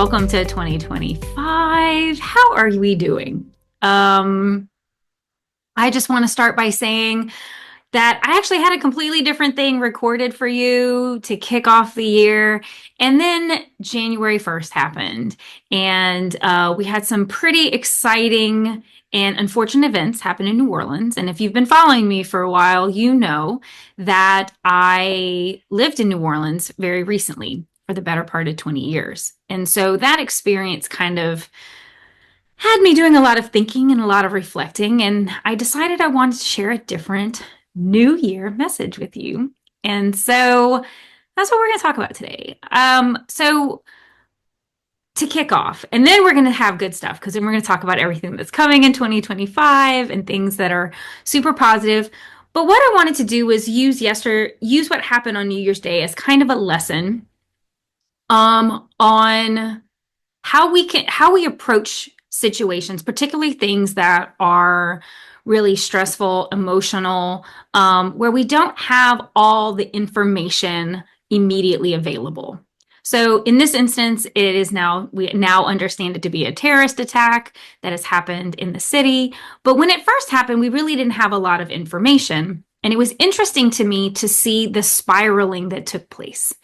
welcome to 2025. How are we doing? I just want to start by saying that I actually had a completely different thing recorded for you to kick off the year. And then January 1st happened, and we had some pretty exciting and unfortunate events happen in New Orleans. And if you've been following me for a while, you know that I lived in New Orleans very recently for the better part of 20 years. And so that experience kind of had me doing a lot of thinking and a lot of reflecting. And I decided I wanted to share a different New Year message with you. And so that's what we're going to talk about today. So to kick off, and then we're going to have good stuff because then we're going to talk about everything that's coming in 2025 and things that are super positive. But what I wanted to do was use what happened on New Year's Day as kind of a lesson on how we approach situations, particularly things that are really stressful, emotional, where we don't have all the information immediately available. So in this instance, we now understand it to be a terrorist attack that has happened in the city. But when it first happened, we really didn't have a lot of information. And it was interesting to me to see the spiraling that took place.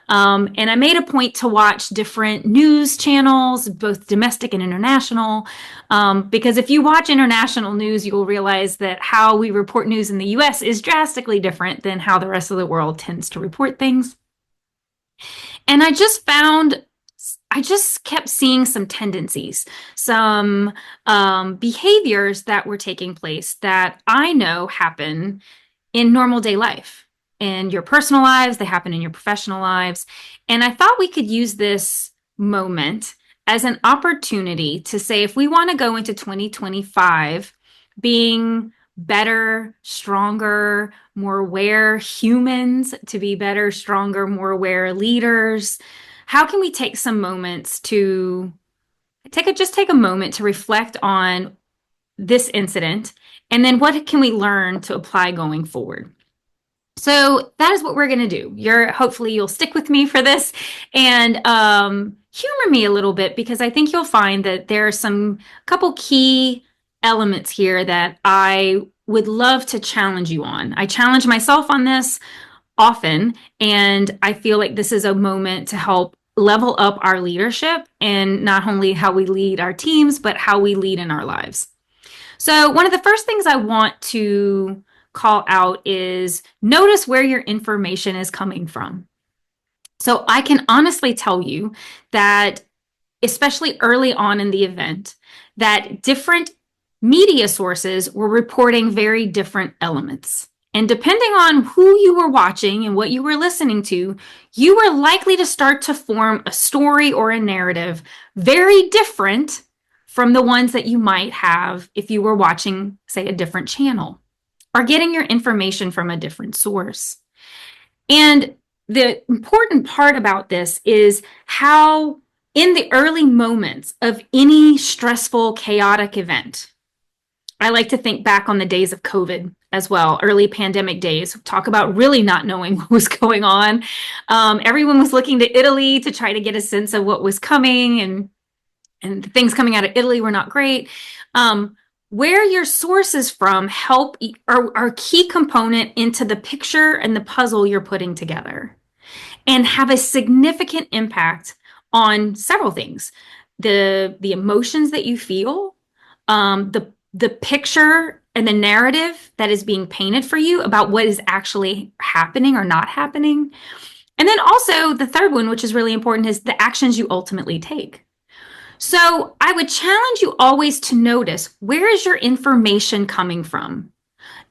And I made a point to watch different news channels, both domestic and international, because if you watch international news, you will realize that how we report news in the US is drastically different than how the rest of the world tends to report things. And I just kept seeing some tendencies, some behaviors that were taking place that I know happen in normal day life, in your personal lives, they happen in your professional lives. And I thought we could use this moment as an opportunity to say, if we want to go into 2025 being better, stronger, more aware humans, to be better, stronger, more aware leaders, how can we take some moments to take a moment to reflect on this incident, and then what can we learn to apply going forward? So that is what we're going to do. Hopefully you'll stick with me for this and humor me a little bit, because I think you'll find that there are some couple key elements here that I would love to challenge you on. I challenge myself on this often, and I feel like this is a moment to help level up our leadership, and not only how we lead our teams, but how we lead in our lives. So one of the first things I want to call out is notice where your information is coming from. So I can honestly tell you that, especially early on in the event, that different media sources were reporting very different elements. And depending on who you were watching and what you were listening to, you were likely to start to form a story or a narrative very different from the ones that you might have if you were watching, say, a different channel or getting your information from a different source. And the important part about this is how, in the early moments of any stressful, chaotic event, I like to think back on the days of COVID as well, early pandemic days, talk about really not knowing what was going on. Everyone was looking to Italy to try to get a sense of what was coming, and things coming out of Italy were not great. Where your source is from are key component into the picture and the puzzle you're putting together, and have a significant impact on several things: the emotions that you feel, the picture and the narrative that is being painted for you about what is actually happening or not happening. And then also the third one, which is really important, is the actions you ultimately take. So I would challenge you always to notice, where is your information coming from?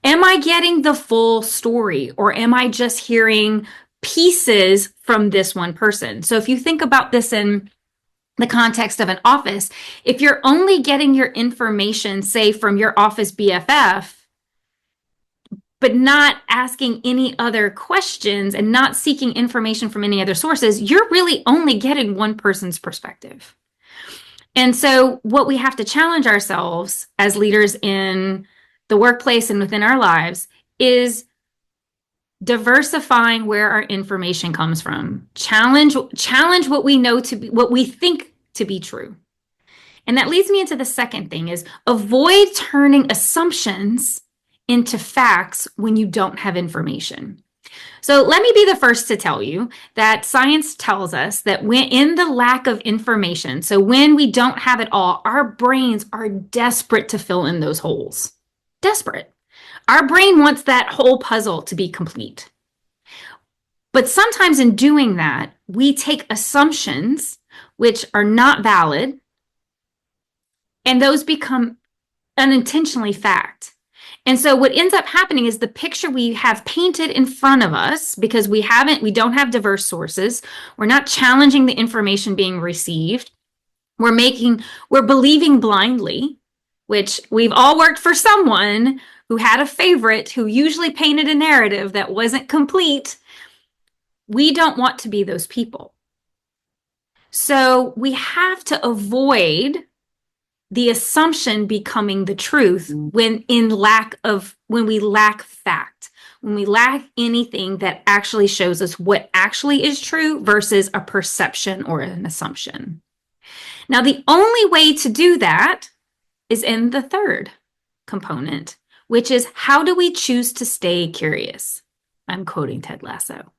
Am I getting the full story, or am I just hearing pieces from this one person? So if you think about this in the context of an office, if you're only getting your information, say, from your office BFF, but not asking any other questions and not seeking information from any other sources, you're really only getting one person's perspective. And so what we have to challenge ourselves as leaders in the workplace and within our lives is diversifying where our information comes from. Challenge what we know to be, what we think to be true. And that leads me into the second thing is avoid turning assumptions into facts when you don't have information. So let me be the first to tell you that science tells us that when in the lack of information, so when we don't have it all, our brains are desperate to fill in those holes. Desperate. Our brain wants that whole puzzle to be complete. But sometimes in doing that, we take assumptions which are not valid, and those become unintentionally fact. And so what ends up happening is the picture we have painted in front of us, because we don't have diverse sources, we're not challenging the information being received, we're believing blindly, which we've all worked for someone who had a favorite who usually painted a narrative that wasn't complete. We don't want to be those people. So we have to avoid the assumption becoming the truth when we lack fact, when we lack anything that actually shows us what actually is true versus a perception or an assumption. Now, the only way to do that is in the third component, which is how do we choose to stay curious? I'm quoting Ted Lasso.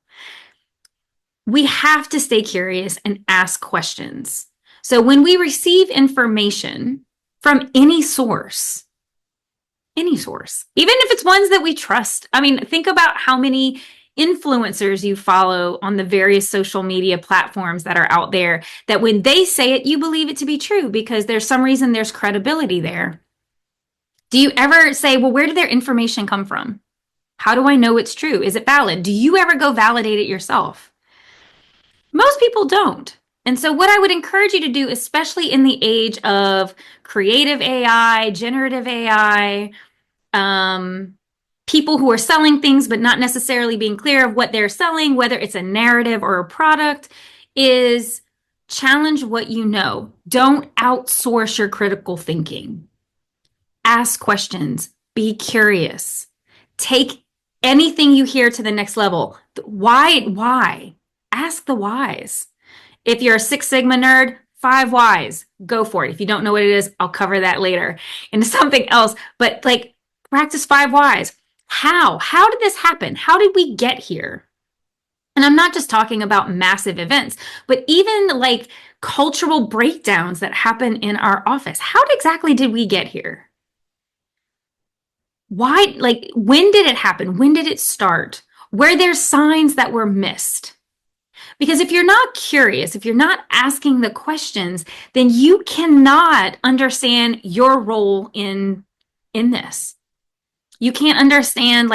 We have to stay curious and ask questions. So when we receive information from any source, even if it's ones that we trust, I mean, think about how many influencers you follow on the various social media platforms that are out there, that when they say it, you believe it to be true because there's some reason there's credibility there. Do you ever say, well, where did their information come from? How do I know it's true? Is it valid? Do you ever go validate it yourself? Most people don't. And so what I would encourage you to do, especially in the age of creative AI, generative AI, people who are selling things but not necessarily being clear of what they're selling, whether it's a narrative or a product, is challenge what you know. Don't outsource your critical thinking. Ask questions. Be curious. Take anything you hear to the next level. Why? Ask the whys. If you're a Six Sigma nerd, 5 whys, go for it. If you don't know what it is, I'll cover that later into something else. But practice 5 whys. How did this happen? How did we get here? And I'm not just talking about massive events, but even cultural breakdowns that happen in our office. How exactly did we get here? Why, when did it happen? When did it start? Were there signs that were missed? Because if you're not curious, if you're not asking the questions, then you cannot understand your role in this. You can't understand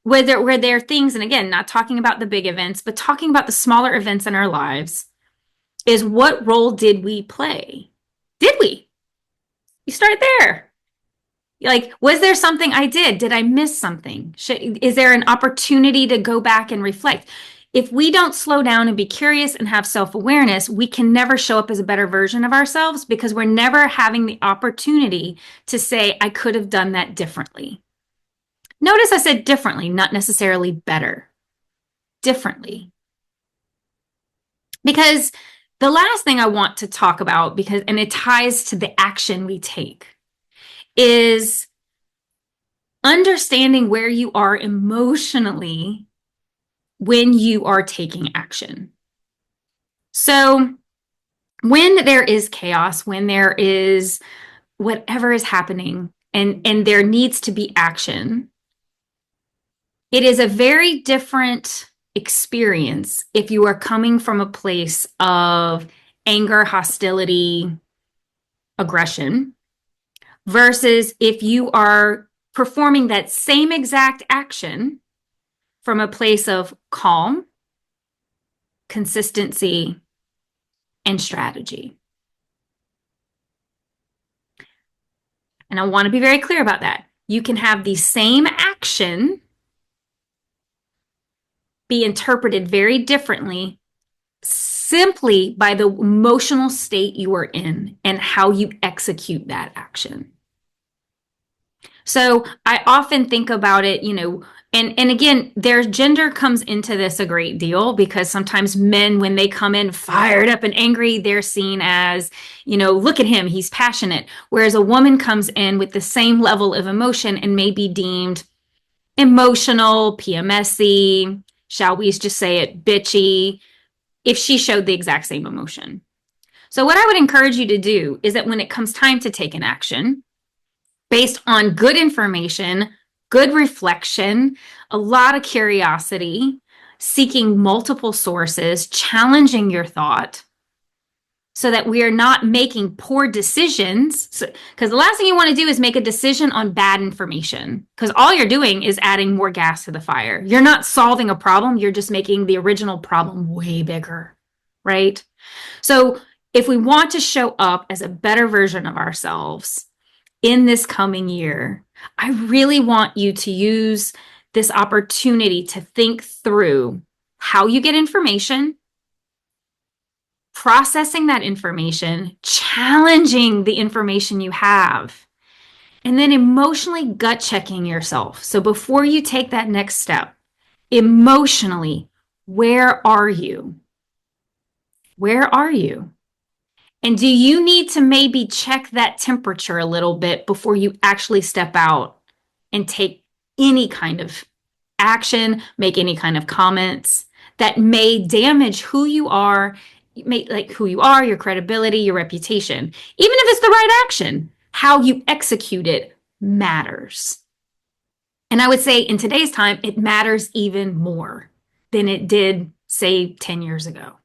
were there things, and again, not talking about the big events, but talking about the smaller events in our lives, is what role did we play? Did we? You start there. Was there something I did? Did I miss something? Is there an opportunity to go back and reflect? If we don't slow down and be curious and have self-awareness, we can never show up as a better version of ourselves because we're never having the opportunity to say, I could have done that differently. Notice I said differently, not necessarily better. Differently. Because the last thing I want to talk about, and it ties to the action we take, is understanding where you are emotionally when you are taking action. So when there is chaos, when there is whatever is happening and there needs to be action, it is a very different experience if you are coming from a place of anger, hostility, aggression, versus if you are performing that same exact action from a place of calm, consistency, and strategy. And I want to be very clear about that. You can have the same action be interpreted very differently simply by the emotional state you are in and how you execute that action. So I often think about it, and again, their gender comes into this a great deal because sometimes men, when they come in fired up and angry, they're seen as, look at him, he's passionate. Whereas a woman comes in with the same level of emotion and may be deemed emotional, PMSy, shall we just say it, bitchy, if she showed the exact same emotion. So, what I would encourage you to do is that when it comes time to take an action, based on good information, good reflection, a lot of curiosity, seeking multiple sources, challenging your thought so that we are not making poor decisions. Because the last thing you want to do is make a decision on bad information, because all you're doing is adding more gas to the fire. You're not solving a problem, you're just making the original problem way bigger, right? So if we want to show up as a better version of ourselves, in this coming year, I really want you to use this opportunity to think through how you get information, processing that information, challenging the information you have, and then emotionally gut checking yourself. So before you take that next step, emotionally, where are you? Where are you? And do you need to maybe check that temperature a little bit before you actually step out and take any kind of action, make any kind of comments that may damage who you are, like who you are, your credibility, your reputation? Even if it's the right action, how you execute it matters. And I would say in today's time, it matters even more than it did, say, 10 years ago.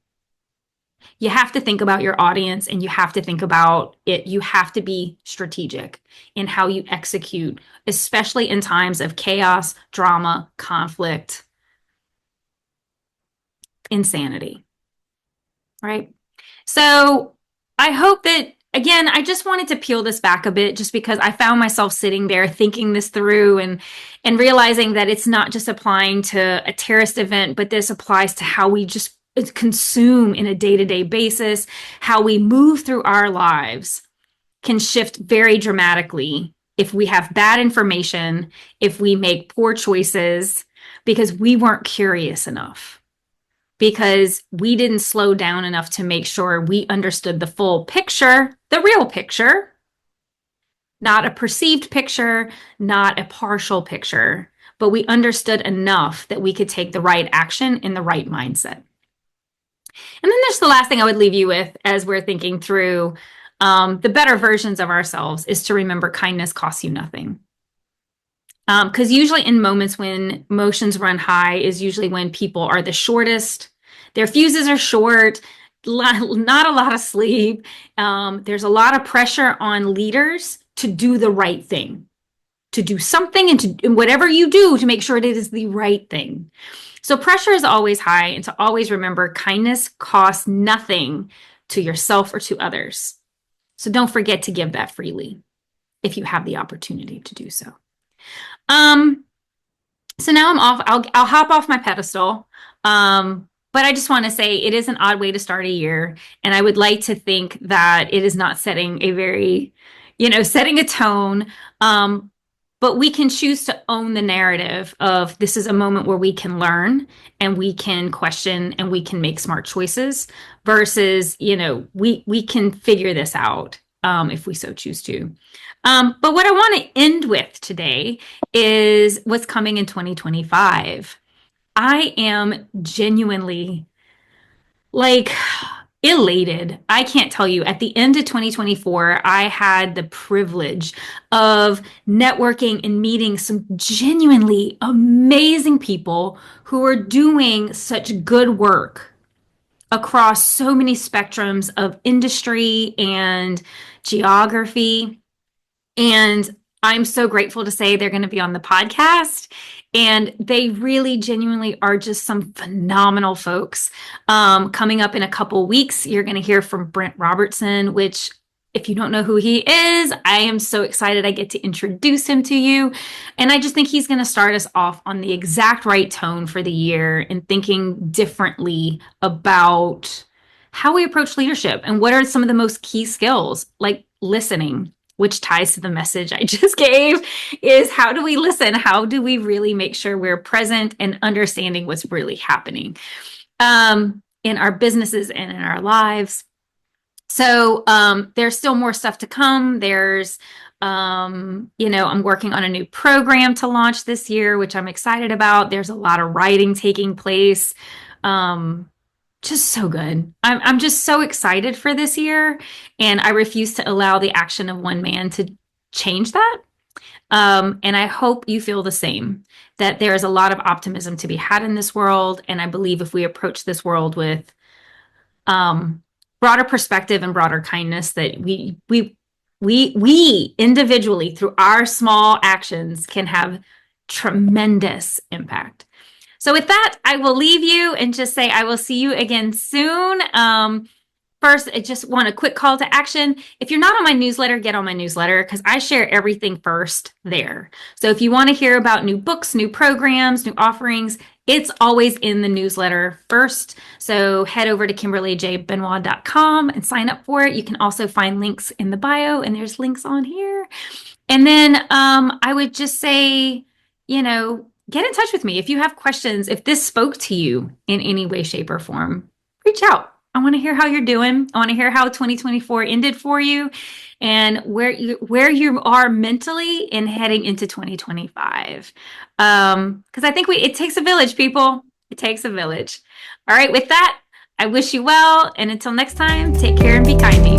You have to think about your audience and you have to think about it. You have to be strategic in how you execute, especially in times of chaos, drama, conflict, insanity, right? So I hope that, again, I just wanted to peel this back a bit just because I found myself sitting there thinking this through and realizing that it's not just applying to a terrorist event, but this applies to how we just consume in a day-to-day basis, how we move through our lives can shift very dramatically if we have bad information, if we make poor choices because we weren't curious enough, because we didn't slow down enough to make sure we understood the full picture, the real picture, not a perceived picture, not a partial picture, but we understood enough that we could take the right action in the right mindset. And then there's the last thing I would leave you with as we're thinking through the better versions of ourselves is to remember kindness costs you nothing. Because usually in moments when emotions run high is usually when people are the shortest, their fuses are short, not a lot of sleep. There's a lot of pressure on leaders to do the right thing, to do something and whatever you do to make sure it is the right thing. So pressure is always high, and to always remember kindness costs nothing to yourself or to others. So don't forget to give that freely if you have the opportunity to do so. So now I'm off. I'll hop off my pedestal. But I just want to say it is an odd way to start a year, and I would like to think that it is not setting a very, setting a tone. But we can choose to own the narrative of this is a moment where we can learn and we can question and we can make smart choices versus, we can figure this out if we so choose to. But what I want to end with today is what's coming in 2025. I am genuinely elated. I can't tell you. At the end of 2024, I had the privilege of networking and meeting some genuinely amazing people who are doing such good work across so many spectrums of industry and geography. And I'm so grateful to say they're going to be on the podcast. And they really genuinely are just some phenomenal folks. Coming up in a couple weeks, you're going to hear from Brent Robertson, which, if you don't know who he is, I am so excited I get to introduce him to you. And I just think he's going to start us off on the exact right tone for the year and thinking differently about how we approach leadership and what are some of the most key skills, like listening, which ties to the message I just gave, is how do we listen? How do we really make sure we're present and understanding what's really happening in our businesses and in our lives? So there's still more stuff to come. There's, I'm working on a new program to launch this year, which I'm excited about. There's a lot of writing taking place. Just so good. I'm just so excited for this year, and I refuse to allow the action of one man to change that. And I hope you feel the same, that there is a lot of optimism to be had in this world. And I believe if we approach this world with broader perspective and broader kindness, that we individually, through our small actions, can have tremendous impact. So with that, I will leave you and just say I will see you again soon. First, I just want a quick call to action. If you're not on my newsletter, get on my newsletter because I share everything first there. So if you want to hear about new books, new programs, new offerings, it's always in the newsletter first. So head over to KimberlyJBenoit.com and sign up for it. You can also find links in the bio, and there's links on here. And then I would just say, get in touch with me if you have questions. If this spoke to you in any way, shape, or form, reach out. I want to hear how you're doing. I want to hear how 2024 ended for you and where you are mentally in heading into 2025. Because I think it takes a village, people. It takes a village. All right, with that, I wish you well. And until next time, take care and be kind to